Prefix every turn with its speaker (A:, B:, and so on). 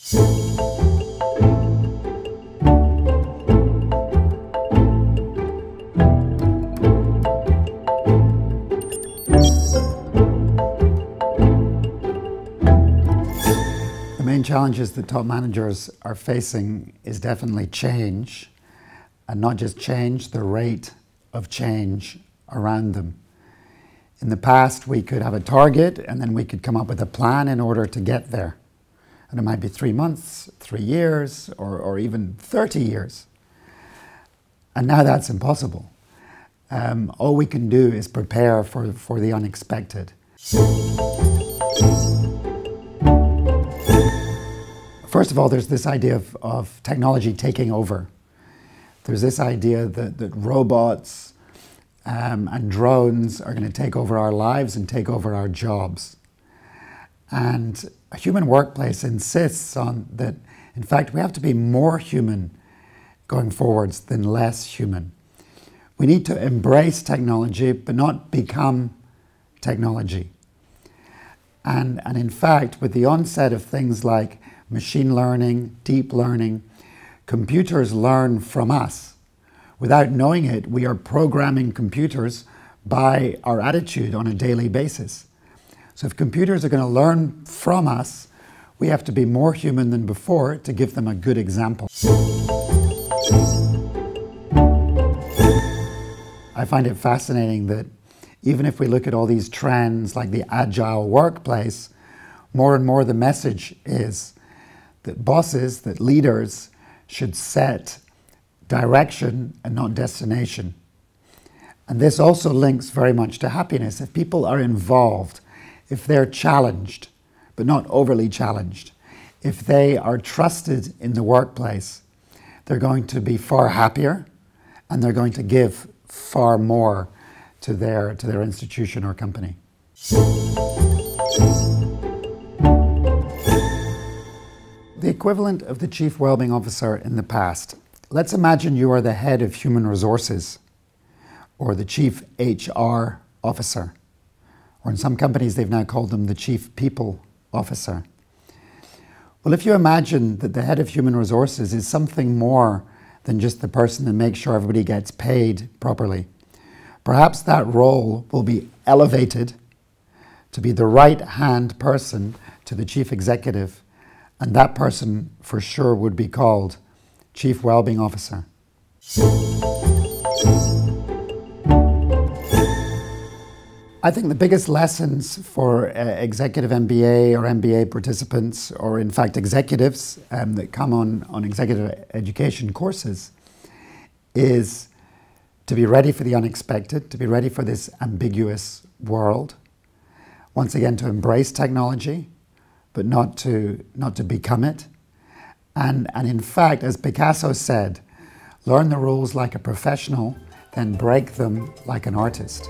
A: The main challenges that top managers are facing is definitely change, and not just change, the rate of change around them. In the past, we could have a target and then we could come up with a plan in order to get there. And it might be 3 months, 3 years, or even 30 years. And now that's impossible. All we can do is prepare for the unexpected. First of all, there's this idea of technology taking over. There's this idea that robots and drones are going to take over our lives and take over our jobs. And a human workplace insists on that, in fact, we have to be more human going forwards than less human. We need to embrace technology, but not become technology. And in fact, with the onset of things like machine learning, deep learning, computers learn from us. Without knowing it, we are programming computers by our attitude on a daily basis. So if computers are going to learn from us, we have to be more human than before to give them a good example. I find it fascinating that even if we look at all these trends like the agile workplace, more and more the message is that bosses, that leaders should set direction and not destination. And this also links very much to happiness. If people are involved, if they're challenged, but not overly challenged, if they are trusted in the workplace, they're going to be far happier and they're going to give far more to their institution or company. The equivalent of the Chief Wellbeing Officer in the past. Let's imagine you are the head of human resources or the Chief HR Officer, or in some companies they've now called them the Chief People Officer. Well, if you imagine that the head of human resources is something more than just the person that makes sure everybody gets paid properly, perhaps that role will be elevated to be the right-hand person to the Chief Executive, and that person for sure would be called Chief Wellbeing Officer. I think the biggest lessons for executive MBA or MBA participants, or in fact executives that come on executive education courses, is to be ready for the unexpected, to be ready for this ambiguous world. Once again, to embrace technology, but not to become it. And in fact, as Picasso said, learn the rules like a professional, then break them like an artist.